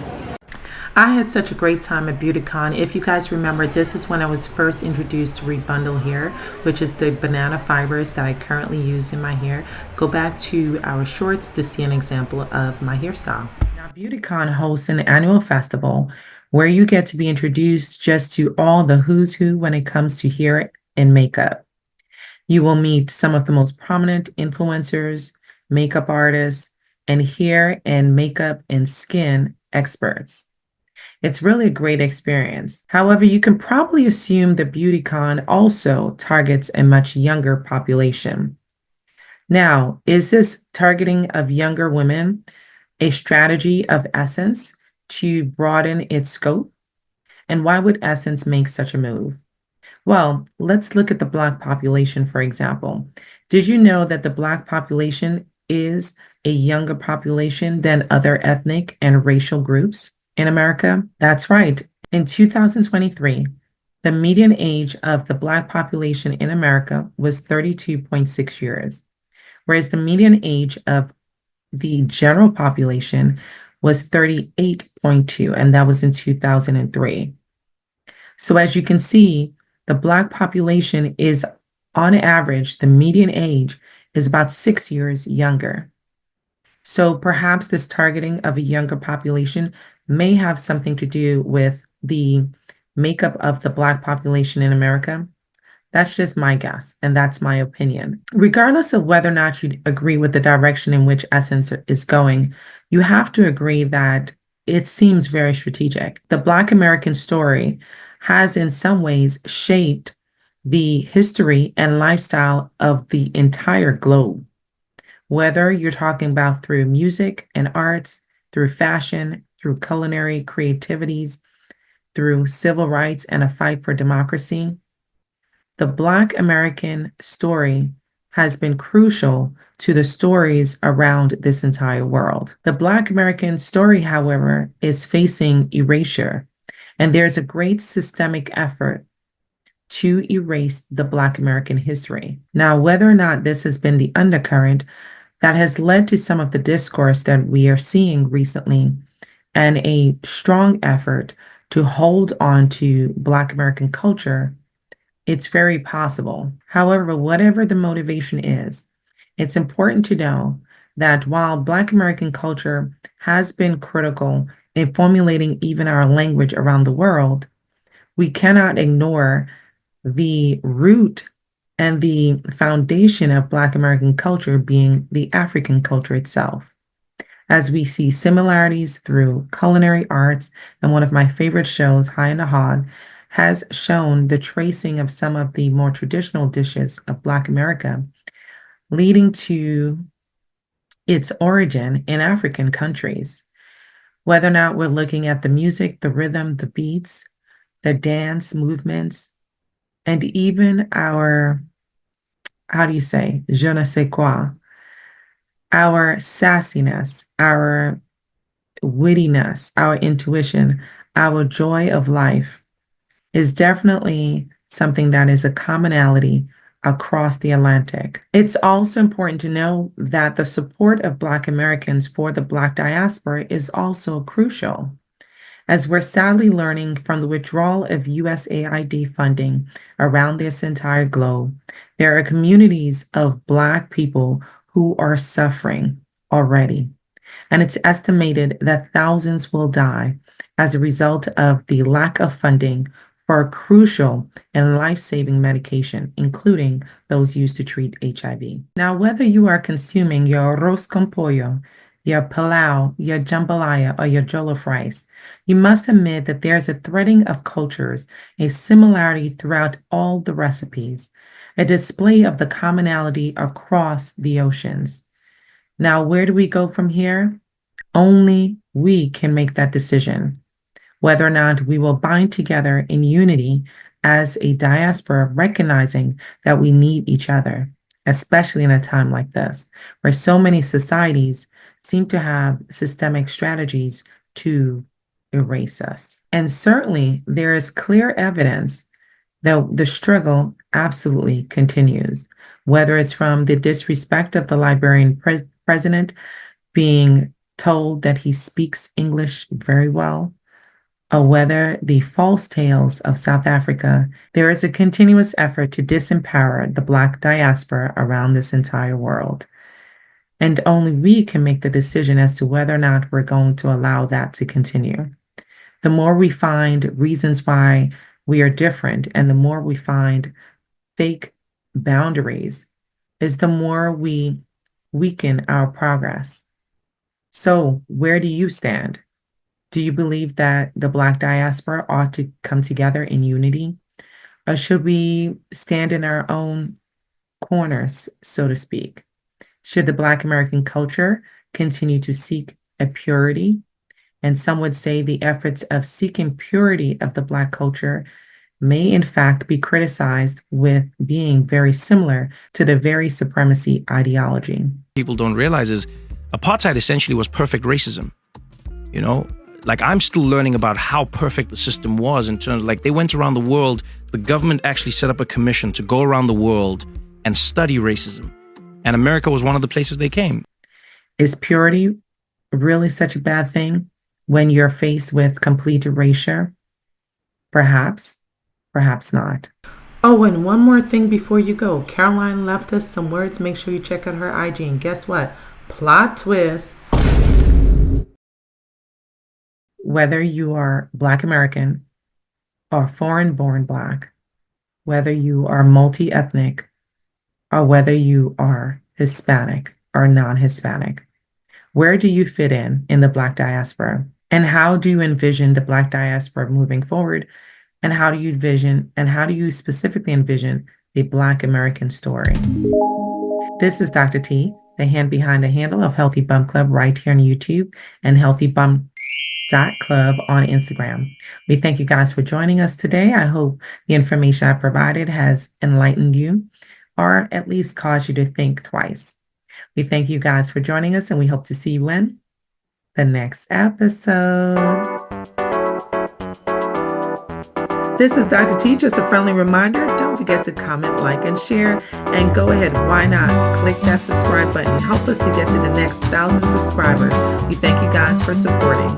I had such a great time at BeautyCon. If you guys remember, this is when I was first introduced to Rebundle hair, which is the banana fibers that I currently use in my hair. Go back to our shorts to see an example of my hairstyle. Now, BeautyCon hosts an annual festival where you get to be introduced just to all the who's who when it comes to hair and makeup. You will meet some of the most prominent influencers, makeup artists, and hair and makeup and skin experts. It's really a great experience. However, you can probably assume that BeautyCon also targets a much younger population. Now, is this targeting of younger women a strategy of Essence to broaden its scope? And why would Essence make such a move? Well, let's look at the Black population, for example. Did you know that the Black population is a younger population than other ethnic and racial groups in America? That's right. In 2023, the median age of the Black population in America was 32.6 years, whereas the median age of the general population was 38.2, and that was in 2003. So as you can see, the Black population is, on average, the median age is about 6 years younger. So perhaps this targeting of a younger population may have something to do with the makeup of the Black population in America. That's just my guess, and that's my opinion. Regardless of whether or not you agree with the direction in which Essence is going, you have to agree that it seems very strategic. The Black American story has in some ways shaped the history and lifestyle of the entire globe. Whether you're talking about through music and arts, through fashion, through culinary creativities, through civil rights and a fight for democracy, the Black American story has been crucial to the stories around this entire world. The Black American story, however, is facing erasure, and there's a great systemic effort to erase the Black American history. Now, whether or not this has been the undercurrent that has led to some of the discourse that we are seeing recently and a strong effort to hold on to Black American culture, it's very possible. However, whatever the motivation is, it's important to know that while Black American culture has been critical in formulating even our language around the world, we cannot ignore the root and the foundation of Black American culture being the African culture itself. As we see similarities through culinary arts, and one of my favorite shows, High in the Hog, has shown the tracing of some of the more traditional dishes of Black America, leading to its origin in African countries. Whether or not we're looking at the music, the rhythm, the beats, the dance movements, and even our, je ne sais quoi, our sassiness, our wittiness, our intuition, our joy of life is definitely something that is a commonality across the Atlantic. It's also important to know that the support of Black Americans for the Black diaspora is also crucial. As we're sadly learning from the withdrawal of USAID funding around this entire globe, there are communities of Black people who are suffering already. And it's estimated that thousands will die as a result of the lack of funding for crucial and life-saving medication, including those used to treat HIV. Now, whether you are consuming your arroz con pollo, your pilau, your jambalaya, or your jollof rice, you must admit that there's a threading of cultures, a similarity throughout all the recipes, a display of the commonality across the oceans. Now, where do we go from here? Only we can make that decision, whether or not we will bind together in unity as a diaspora, recognizing that we need each other, especially in a time like this, where so many societies seem to have systemic strategies to erase us. And certainly there is clear evidence that the struggle absolutely continues, whether it's from the disrespect of the Liberian president being told that he speaks English very well, or whether the false tales of South Africa, there is a continuous effort to disempower the Black diaspora around this entire world. And only we can make the decision as to whether or not we're going to allow that to continue. The more we find reasons why we are different, and the more we find fake boundaries, is the more we weaken our progress. So where do you stand? Do you believe that the Black diaspora ought to come together in unity? Or should we stand in our own corners, so to speak? Should the Black American culture continue to seek a purity? And some would say the efforts of seeking purity of the Black culture may in fact be criticized with being very similar to the very supremacy ideology. People don't realize is apartheid essentially was perfect racism. You know, like I'm still learning about how perfect the system was in terms of like they went around the world, the government actually set up a commission to go around the world and study racism. And America was one of the places they came. Is purity really such a bad thing when you're faced with complete erasure? Perhaps, perhaps not. Oh, and one more thing before you go. Caroline left us some words. Make sure you check out her IG. And guess what? Plot twist. Whether you are Black American or foreign-born Black, whether you are multi-ethnic, or whether you are Hispanic or non-Hispanic, where do you fit in the Black diaspora? And how do you envision the Black diaspora moving forward? And how do you specifically envision the Black American story? This is Dr. T, the hand behind the handle of Healthy Bum Club right here on YouTube and healthybum.club on Instagram. We thank you guys for joining us today. I hope the information I provided has enlightened you or at least caused you to think twice. We thank you guys for joining us, and we hope to see you in the next episode. This is Dr. T, just a friendly reminder. Don't forget to comment, like, and share. And go ahead, why not? Click that subscribe button. Help us to get to the next 1,000 subscribers. We thank you guys for supporting.